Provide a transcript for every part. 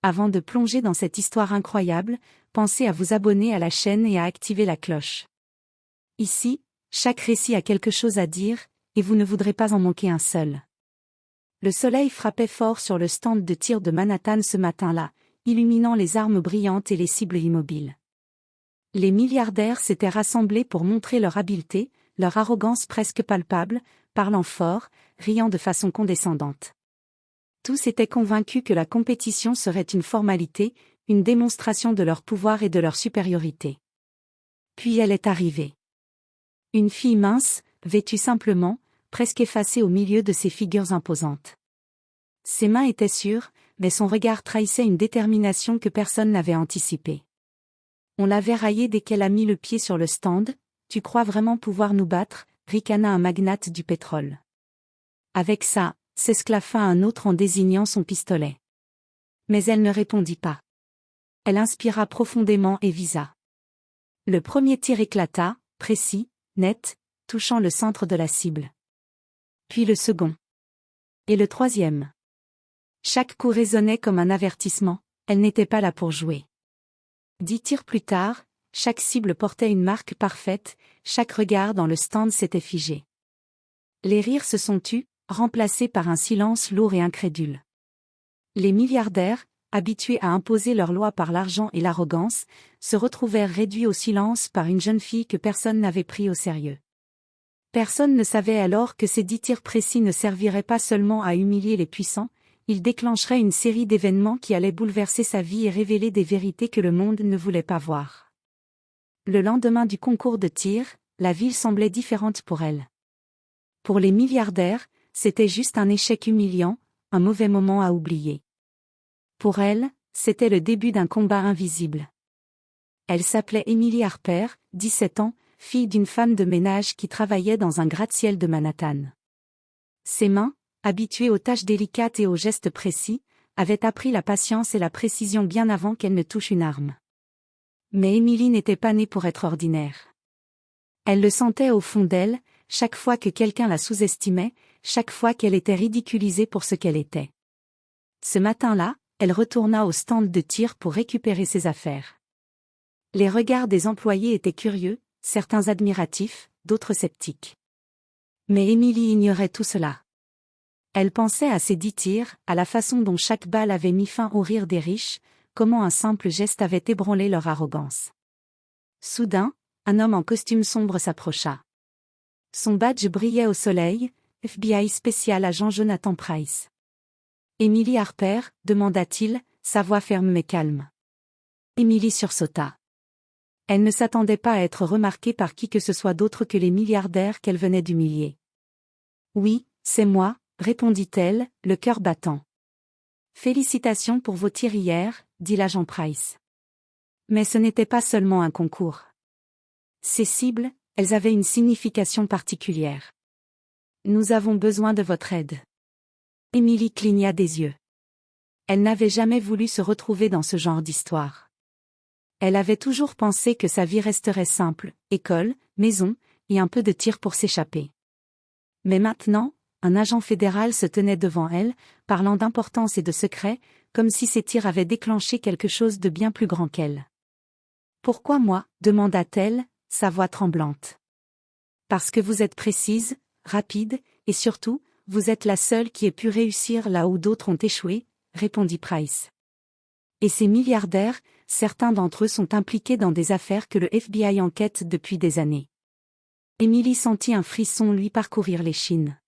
Avant de plonger dans cette histoire incroyable, pensez à vous abonner à la chaîne et à activer la cloche. Ici, chaque récit a quelque chose à dire, et vous ne voudrez pas en manquer un seul. Le soleil frappait fort sur le stand de tir de Manhattan ce matin-là, illuminant les armes brillantes et les cibles immobiles. Les milliardaires s'étaient rassemblés pour montrer leur habileté, leur arrogance presque palpable, parlant fort, riant de façon condescendante. Tous étaient convaincus que la compétition serait une formalité, une démonstration de leur pouvoir et de leur supériorité. Puis elle est arrivée. Une fille mince, vêtue simplement, presque effacée au milieu de ces figures imposantes. Ses mains étaient sûres, mais son regard trahissait une détermination que personne n'avait anticipée. On l'avait raillée dès qu'elle a mis le pied sur le stand. « Tu crois vraiment pouvoir nous battre ?» ricana un magnate du pétrole. Avec ça, s'esclaffa un autre en désignant son pistolet. Mais elle ne répondit pas. Elle inspira profondément et visa. Le premier tir éclata, précis, net, touchant le centre de la cible. Puis le second. Et le troisième. Chaque coup résonnait comme un avertissement, elle n'était pas là pour jouer. 10 tirs plus tard, chaque cible portait une marque parfaite, chaque regard dans le stand s'était figé. Les rires se sont tus, remplacés par un silence lourd et incrédule. Les milliardaires, habitués à imposer leurs lois par l'argent et l'arrogance, se retrouvèrent réduits au silence par une jeune fille que personne n'avait pris au sérieux. Personne ne savait alors que ces 10 tirs précis ne serviraient pas seulement à humilier les puissants, ils déclencheraient une série d'événements qui allaient bouleverser sa vie et révéler des vérités que le monde ne voulait pas voir. Le lendemain du concours de tir, la ville semblait différente pour elle. Pour les milliardaires, c'était juste un échec humiliant, un mauvais moment à oublier. Pour elle, c'était le début d'un combat invisible. Elle s'appelait Emily Harper, 17 ans, fille d'une femme de ménage qui travaillait dans un gratte-ciel de Manhattan. Ses mains, habituées aux tâches délicates et aux gestes précis, avaient appris la patience et la précision bien avant qu'elle ne touche une arme. Mais Emily n'était pas née pour être ordinaire. Elle le sentait au fond d'elle, chaque fois que quelqu'un la sous-estimait, chaque fois qu'elle était ridiculisée pour ce qu'elle était. Ce matin-là, elle retourna au stand de tir pour récupérer ses affaires. Les regards des employés étaient curieux, certains admiratifs, d'autres sceptiques. Mais Emily ignorait tout cela. Elle pensait à ses 10 tirs, à la façon dont chaque balle avait mis fin au rire des riches, comment un simple geste avait ébranlé leur arrogance. Soudain, un homme en costume sombre s'approcha. Son badge brillait au soleil, FBI spécial agent Jonathan Pryce. « Emily Harper ?» demanda-t-il, sa voix ferme mais calme. Emily sursauta. Elle ne s'attendait pas à être remarquée par qui que ce soit d'autre que les milliardaires qu'elle venait d'humilier. « Oui, c'est moi », répondit-elle, le cœur battant. « Félicitations pour vos tirs hier », dit l'agent Pryce. Mais ce n'était pas seulement un concours. Ces cibles, elles avaient une signification particulière. « Nous avons besoin de votre aide. » Emily cligna des yeux. Elle n'avait jamais voulu se retrouver dans ce genre d'histoire. Elle avait toujours pensé que sa vie resterait simple, école, maison, et un peu de tir pour s'échapper. Mais maintenant, un agent fédéral se tenait devant elle, parlant d'importance et de secret, comme si ces tirs avaient déclenché quelque chose de bien plus grand qu'elle. « Pourquoi moi ?» demanda-t-elle, sa voix tremblante. « Parce que vous êtes précise, rapide, et surtout, vous êtes la seule qui ait pu réussir là où d'autres ont échoué, » répondit Pryce. Et ces milliardaires, certains d'entre eux sont impliqués dans des affaires que le FBI enquête depuis des années. Emily sentit un frisson lui parcourir l'échine.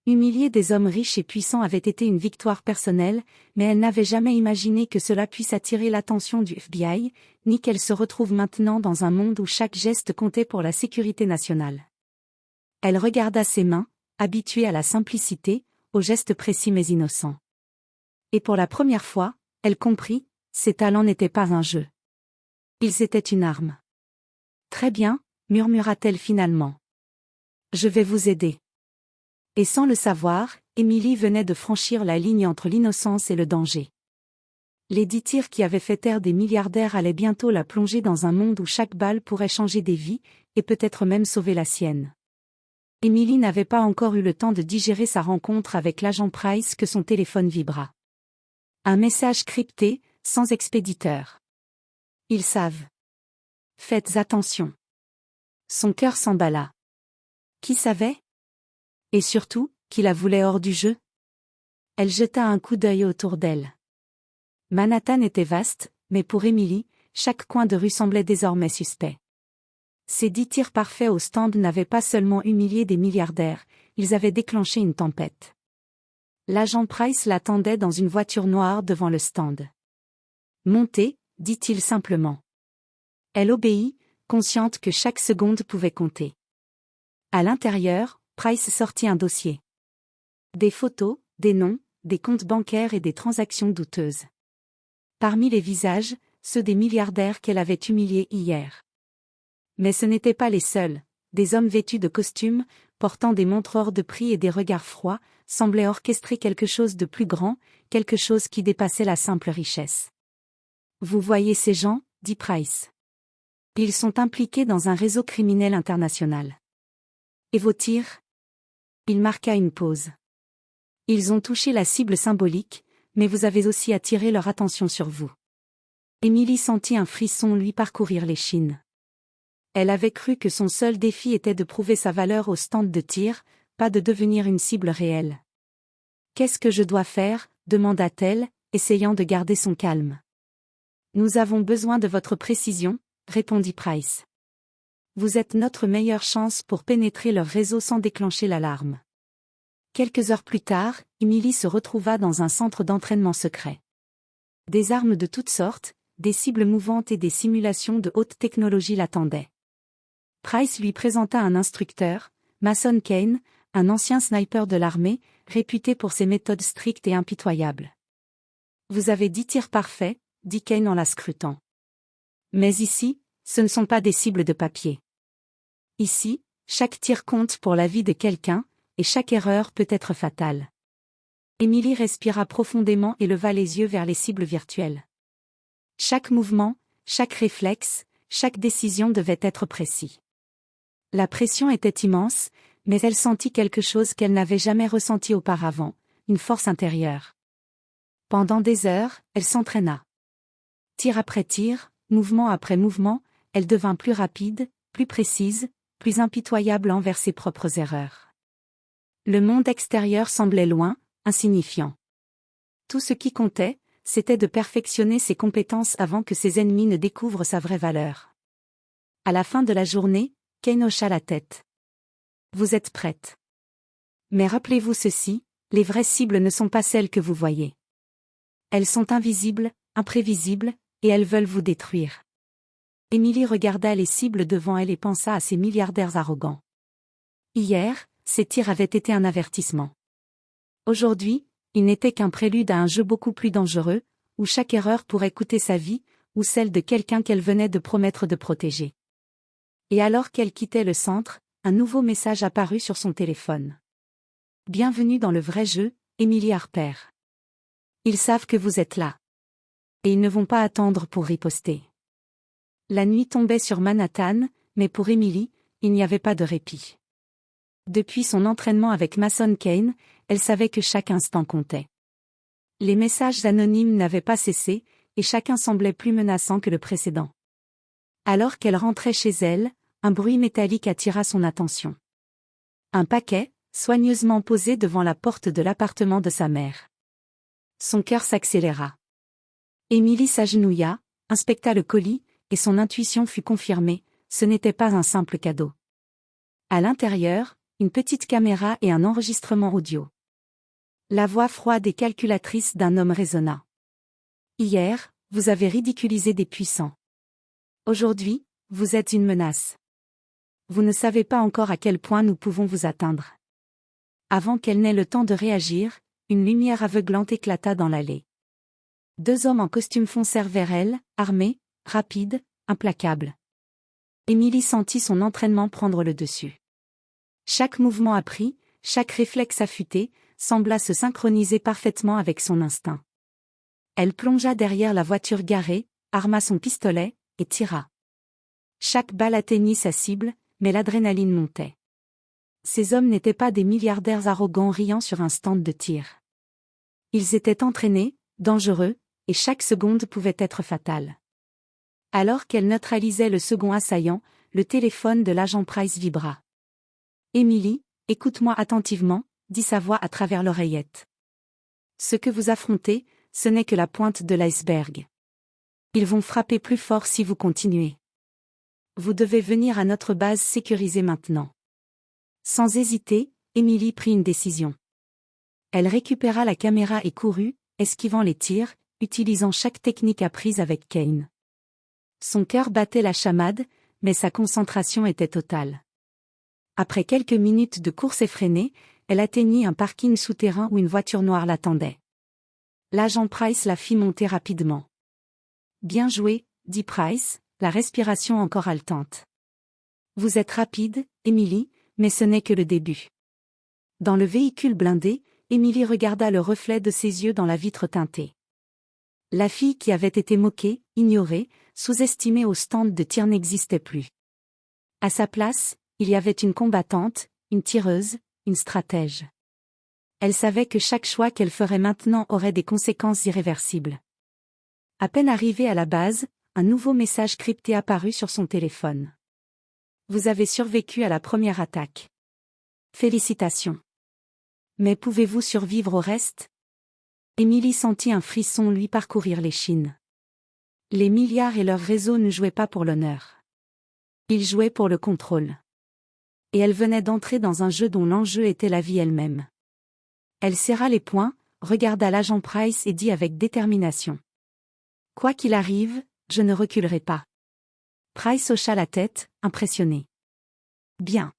Humilier des hommes riches et puissants avait été une victoire personnelle, mais elle n'avait jamais imaginé que cela puisse attirer l'attention du FBI, ni qu'elle se retrouve maintenant dans un monde où chaque geste comptait pour la sécurité nationale. Elle regarda ses mains, habituée à la simplicité, aux gestes précis mais innocents. Et pour la première fois, elle comprit, ses talents n'étaient pas un jeu. Ils étaient une arme. « Très bien », murmura-t-elle finalement. « Je vais vous aider. » Et sans le savoir, Emily venait de franchir la ligne entre l'innocence et le danger. Les 10 tirs qui avaient fait taire des milliardaires allaient bientôt la plonger dans un monde où chaque balle pourrait changer des vies, et peut-être même sauver la sienne. Emily n'avait pas encore eu le temps de digérer sa rencontre avec l'agent Pryce que son téléphone vibra. Un message crypté, sans expéditeur. Ils savent. Faites attention. Son cœur s'emballa. Qui savait? Et surtout, qui la voulait hors du jeu? Elle jeta un coup d'œil autour d'elle. Manhattan était vaste, mais pour Emily, chaque coin de rue semblait désormais suspect. Ces 10 tirs parfaits au stand n'avaient pas seulement humilié des milliardaires, ils avaient déclenché une tempête. L'agent Price l'attendait dans une voiture noire devant le stand. « Montez », dit-il simplement. Elle obéit, consciente que chaque seconde pouvait compter. À l'intérieur, Price sortit un dossier. Des photos, des noms, des comptes bancaires et des transactions douteuses. Parmi les visages, ceux des milliardaires qu'elle avait humiliés hier. Mais ce n'étaient pas les seuls. Des hommes vêtus de costumes, portant des montres hors de prix et des regards froids, semblaient orchestrer quelque chose de plus grand, quelque chose qui dépassait la simple richesse. « Vous voyez ces gens » dit Price. « Ils sont impliqués dans un réseau criminel international. » « Et vos tirs ?» Il marqua une pause. « Ils ont touché la cible symbolique, mais vous avez aussi attiré leur attention sur vous. » Emily sentit un frisson lui parcourir l'échine. Elle avait cru que son seul défi était de prouver sa valeur au stand de tir, pas de devenir une cible réelle. « Qu'est-ce que je dois faire ?» demanda-t-elle, essayant de garder son calme. « Nous avons besoin de votre précision, » répondit Price. « Vous êtes notre meilleure chance pour pénétrer leur réseau sans déclencher l'alarme. » Quelques heures plus tard, Emily se retrouva dans un centre d'entraînement secret. Des armes de toutes sortes, des cibles mouvantes et des simulations de haute technologie l'attendaient. Price lui présenta un instructeur, Mason Kane, un ancien sniper de l'armée, réputé pour ses méthodes strictes et impitoyables. « Vous avez 10 tirs parfaits, » dit Kane en la scrutant. « Mais ici, ce ne sont pas des cibles de papier. Ici, chaque tir compte pour la vie de quelqu'un, et chaque erreur peut être fatale. » Emily respira profondément et leva les yeux vers les cibles virtuelles. Chaque mouvement, chaque réflexe, chaque décision devait être précis. La pression était immense, mais elle sentit quelque chose qu'elle n'avait jamais ressenti auparavant, une force intérieure. Pendant des heures, elle s'entraîna. Tir après tir, mouvement après mouvement, elle devint plus rapide, plus précise, plus impitoyable envers ses propres erreurs. Le monde extérieur semblait loin, insignifiant. Tout ce qui comptait, c'était de perfectionner ses compétences avant que ses ennemis ne découvrent sa vraie valeur. À la fin de la journée, Kane hocha la tête. « Vous êtes prête. Mais rappelez-vous ceci, les vraies cibles ne sont pas celles que vous voyez. Elles sont invisibles, imprévisibles, et elles veulent vous détruire. » Emily regarda les cibles devant elle et pensa à ces milliardaires arrogants. Hier, ces tirs avaient été un avertissement. Aujourd'hui, il n'était qu'un prélude à un jeu beaucoup plus dangereux, où chaque erreur pourrait coûter sa vie, ou celle de quelqu'un qu'elle venait de promettre de protéger. Et alors qu'elle quittait le centre, un nouveau message apparut sur son téléphone. « Bienvenue dans le vrai jeu, Emily Harper. Ils savent que vous êtes là. Et ils ne vont pas attendre pour riposter. » La nuit tombait sur Manhattan, mais pour Emily, il n'y avait pas de répit. Depuis son entraînement avec Mason Kane, elle savait que chaque instant comptait. Les messages anonymes n'avaient pas cessé, et chacun semblait plus menaçant que le précédent. Alors qu'elle rentrait chez elle, un bruit métallique attira son attention. Un paquet, soigneusement posé devant la porte de l'appartement de sa mère. Son cœur s'accéléra. Emily s'agenouilla, inspecta le colis, et son intuition fut confirmée, ce n'était pas un simple cadeau. À l'intérieur, une petite caméra et un enregistrement audio. La voix froide et calculatrice d'un homme résonna. « Hier, vous avez ridiculisé des puissants. Aujourd'hui, vous êtes une menace. Vous ne savez pas encore à quel point nous pouvons vous atteindre. » Avant qu'elle n'ait le temps de réagir, une lumière aveuglante éclata dans l'allée. 2 hommes en costume foncèrent vers elle, armés, rapides, implacables. Emily sentit son entraînement prendre le dessus. Chaque mouvement appris, chaque réflexe affûté, sembla se synchroniser parfaitement avec son instinct. Elle plongea derrière la voiture garée, arma son pistolet, et tira. Chaque balle atteignit sa cible, mais l'adrénaline montait. Ces hommes n'étaient pas des milliardaires arrogants riant sur un stand de tir. Ils étaient entraînés, dangereux, et chaque seconde pouvait être fatale. Alors qu'elle neutralisait le second assaillant, le téléphone de l'agent Price vibra. « Emily, écoute-moi attentivement », dit sa voix à travers l'oreillette. « Ce que vous affrontez, ce n'est que la pointe de l'iceberg. Ils vont frapper plus fort si vous continuez. Vous devez venir à notre base sécurisée maintenant. » Sans hésiter, Emily prit une décision. Elle récupéra la caméra et courut, esquivant les tirs, utilisant chaque technique apprise avec Kane. Son cœur battait la chamade, mais sa concentration était totale. Après quelques minutes de course effrénée, elle atteignit un parking souterrain où une voiture noire l'attendait. L'agent Price la fit monter rapidement. « Bien joué, » dit Price, la respiration encore haletante. « Vous êtes rapide, Emily, mais ce n'est que le début. » Dans le véhicule blindé, Emily regarda le reflet de ses yeux dans la vitre teintée. La fille qui avait été moquée, ignorée, sous-estimée au stand de tir n'existait plus. À sa place, il y avait une combattante, une tireuse, une stratège. Elle savait que chaque choix qu'elle ferait maintenant aurait des conséquences irréversibles. À peine arrivée à la base, un nouveau message crypté apparut sur son téléphone. « Vous avez survécu à la première attaque. Félicitations. Mais pouvez-vous survivre au reste ?» Emily sentit un frisson lui parcourir l'échine. Les milliards et leur réseau ne jouaient pas pour l'honneur. Ils jouaient pour le contrôle. Et elle venait d'entrer dans un jeu dont l'enjeu était la vie elle-même. Elle serra les poings, regarda l'agent Price et dit avec détermination. « Quoi qu'il arrive, je ne reculerai pas. » Price hocha la tête, impressionné. « Bien.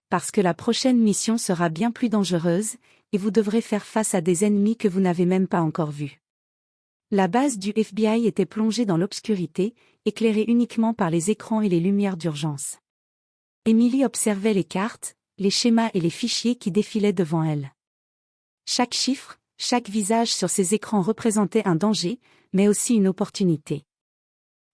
Parce que la prochaine mission sera bien plus dangereuse, et vous devrez faire face à des ennemis que vous n'avez même pas encore vus. » La base du FBI était plongée dans l'obscurité, éclairée uniquement par les écrans et les lumières d'urgence. Emily observait les cartes, les schémas et les fichiers qui défilaient devant elle. Chaque chiffre, chaque visage sur ces écrans représentait un danger, mais aussi une opportunité.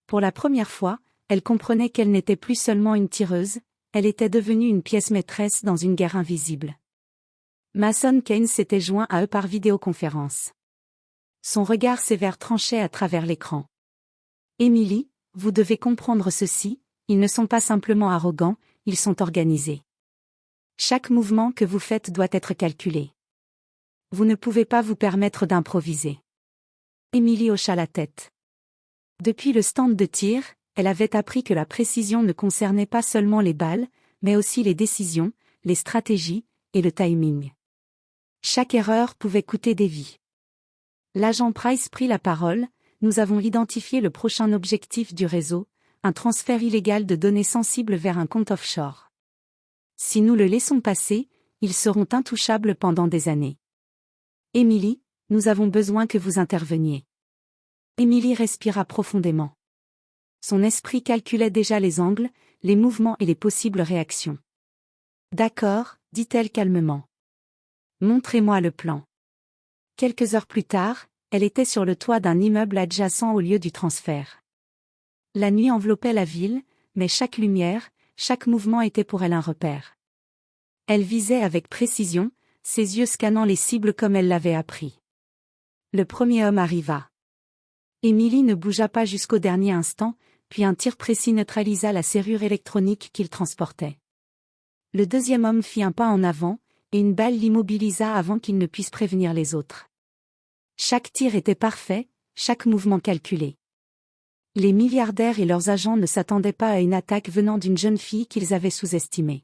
Pour la première fois, elle comprenait qu'elle n'était plus seulement une tireuse, elle était devenue une pièce maîtresse dans une guerre invisible. Mason Kane s'était joint à eux par vidéoconférence. Son regard sévère tranchait à travers l'écran. « Emily, vous devez comprendre ceci, ils ne sont pas simplement arrogants, ils sont organisés. Chaque mouvement que vous faites doit être calculé. Vous ne pouvez pas vous permettre d'improviser. » Emily hocha la tête. Depuis le stand de tir, elle avait appris que la précision ne concernait pas seulement les balles, mais aussi les décisions, les stratégies, et le timing. Chaque erreur pouvait coûter des vies. L'agent Price prit la parole. « Nous avons identifié le prochain objectif du réseau, un transfert illégal de données sensibles vers un compte offshore. Si nous le laissons passer, ils seront intouchables pendant des années. Emily, nous avons besoin que vous interveniez. » Emily respira profondément. Son esprit calculait déjà les angles, les mouvements et les possibles réactions. « D'accord, » dit-elle calmement. « Montrez-moi le plan. » Quelques heures plus tard, elle était sur le toit d'un immeuble adjacent au lieu du transfert. La nuit enveloppait la ville, mais chaque lumière, chaque mouvement était pour elle un repère. Elle visait avec précision, ses yeux scannant les cibles comme elle l'avait appris. Le premier homme arriva. Emily ne bougea pas jusqu'au dernier instant, puis un tir précis neutralisa la serrure électronique qu'il transportait. Le deuxième homme fit un pas en avant, et une balle l'immobilisa avant qu'il ne puisse prévenir les autres. Chaque tir était parfait, chaque mouvement calculé. Les milliardaires et leurs agents ne s'attendaient pas à une attaque venant d'une jeune fille qu'ils avaient sous-estimée.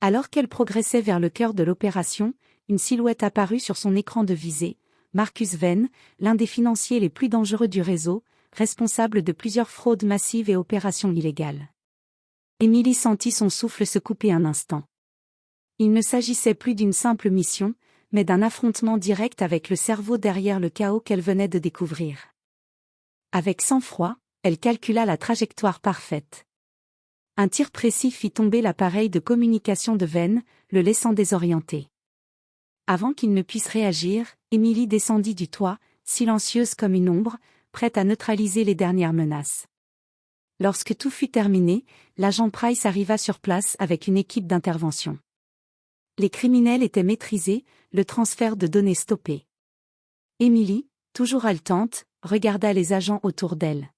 Alors qu'elle progressait vers le cœur de l'opération, une silhouette apparut sur son écran de visée, Marcus Venn, l'un des financiers les plus dangereux du réseau, responsable de plusieurs fraudes massives et opérations illégales. Emily sentit son souffle se couper un instant. Il ne s'agissait plus d'une simple mission, mais d'un affrontement direct avec le cerveau derrière le chaos qu'elle venait de découvrir. Avec sang-froid, elle calcula la trajectoire parfaite. Un tir précis fit tomber l'appareil de communication de Venn, le laissant désorienté. Avant qu'il ne puisse réagir, Emily descendit du toit, silencieuse comme une ombre, prête à neutraliser les dernières menaces. Lorsque tout fut terminé, l'agent Price arriva sur place avec une équipe d'intervention. Les criminels étaient maîtrisés, le transfert de données stoppé. Emily, toujours haletante, regarda les agents autour d'elle.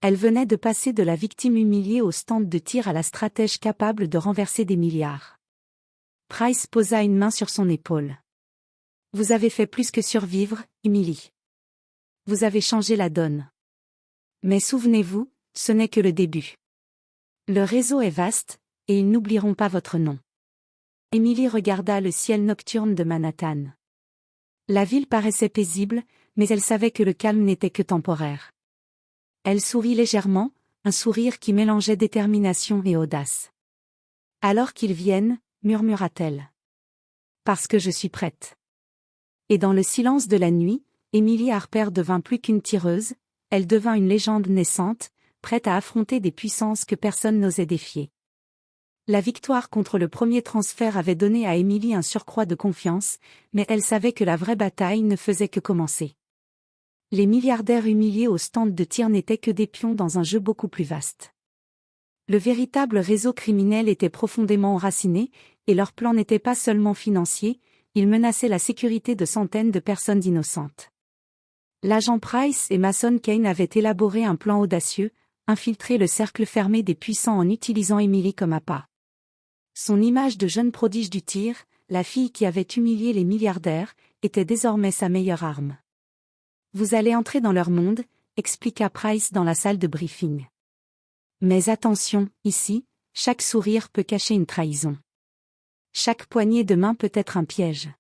Elle venait de passer de la victime humiliée au stand de tir à la stratège capable de renverser des milliards. Price posa une main sur son épaule. Vous avez fait plus que survivre, Emily. Vous avez changé la donne. Mais souvenez-vous, ce n'est que le début. Le réseau est vaste, et ils n'oublieront pas votre nom. Emily regarda le ciel nocturne de Manhattan. La ville paraissait paisible, mais elle savait que le calme n'était que temporaire. Elle sourit légèrement, un sourire qui mélangeait détermination et audace. Alors qu'ils viennent, murmura-t-elle. Parce que je suis prête. Et dans le silence de la nuit, Emily Harper devint plus qu'une tireuse, elle devint une légende naissante, prête à affronter des puissances que personne n'osait défier. La victoire contre le premier transfert avait donné à Emily un surcroît de confiance, mais elle savait que la vraie bataille ne faisait que commencer. Les milliardaires humiliés au stand de tir n'étaient que des pions dans un jeu beaucoup plus vaste. Le véritable réseau criminel était profondément enraciné, et leur plan n'était pas seulement financier, il menaçait la sécurité de centaines de personnes innocentes. L'agent Price et Mason Kane avaient élaboré un plan audacieux, infiltrer le cercle fermé des puissants en utilisant Emily comme appât. Son image de jeune prodige du tir, la fille qui avait humilié les milliardaires, était désormais sa meilleure arme. Vous allez entrer dans leur monde, expliqua Price dans la salle de briefing. Mais attention, ici, chaque sourire peut cacher une trahison. Chaque poignée de main peut être un piège.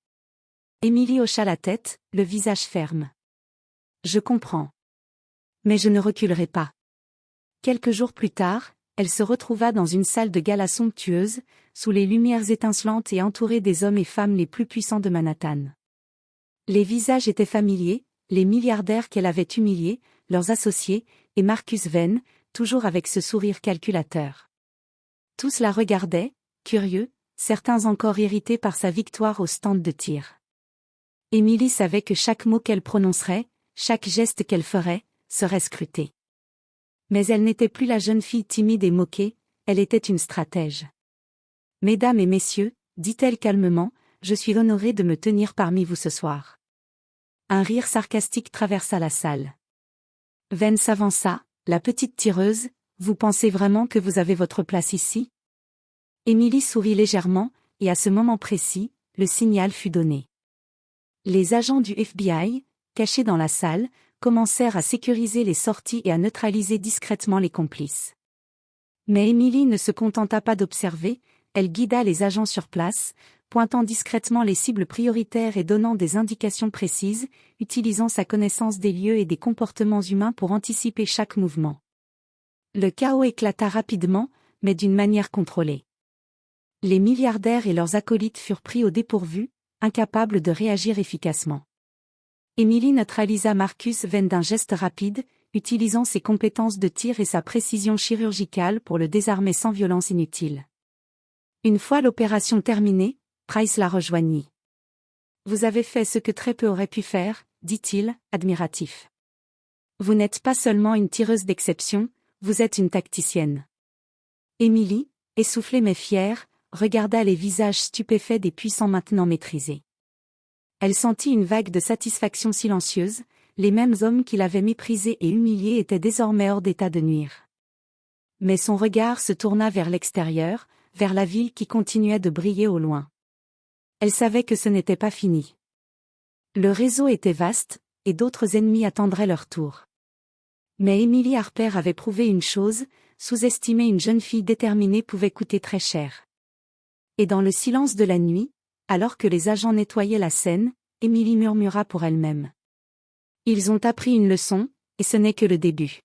Emily hocha la tête, le visage ferme. Je comprends. Mais je ne reculerai pas. Quelques jours plus tard, elle se retrouva dans une salle de gala somptueuse, sous les lumières étincelantes et entourée des hommes et femmes les plus puissants de Manhattan. Les visages étaient familiers, les milliardaires qu'elle avait humiliés, leurs associés, et Marcus Venn, toujours avec ce sourire calculateur. Tous la regardaient, curieux, certains encore irrités par sa victoire au stand de tir. Emily savait que chaque mot qu'elle prononcerait, chaque geste qu'elle ferait, serait scruté. Mais elle n'était plus la jeune fille timide et moquée, elle était une stratège. « Mesdames et messieurs, dit-elle calmement, je suis honorée de me tenir parmi vous ce soir. » Un rire sarcastique traversa la salle. Venn s'avança, la petite tireuse, vous pensez vraiment que vous avez votre place ici? Emily sourit légèrement, et à ce moment précis, le signal fut donné. Les agents du FBI, cachés dans la salle, commencèrent à sécuriser les sorties et à neutraliser discrètement les complices. Mais Emily ne se contenta pas d'observer, elle guida les agents sur place, pointant discrètement les cibles prioritaires et donnant des indications précises, utilisant sa connaissance des lieux et des comportements humains pour anticiper chaque mouvement. Le chaos éclata rapidement, mais d'une manière contrôlée. Les milliardaires et leurs acolytes furent pris au dépourvu, incapables de réagir efficacement. Emily neutralisa Marcus Venn d'un geste rapide, utilisant ses compétences de tir et sa précision chirurgicale pour le désarmer sans violence inutile. Une fois l'opération terminée, Price la rejoignit. « Vous avez fait ce que très peu auraient pu faire, » dit-il, admiratif. « Vous n'êtes pas seulement une tireuse d'exception, vous êtes une tacticienne. » Emily, essoufflée mais fière, regarda les visages stupéfaits des puissants maintenant maîtrisés. Elle sentit une vague de satisfaction silencieuse, les mêmes hommes qui l'avaient méprisée et humiliée étaient désormais hors d'état de nuire. Mais son regard se tourna vers l'extérieur, vers la ville qui continuait de briller au loin. Elle savait que ce n'était pas fini. Le réseau était vaste, et d'autres ennemis attendraient leur tour. Mais Emily Harper avait prouvé une chose, sous-estimer une jeune fille déterminée pouvait coûter très cher. Et dans le silence de la nuit, alors que les agents nettoyaient la scène, Emily murmura pour elle-même. Ils ont appris une leçon, et ce n'est que le début.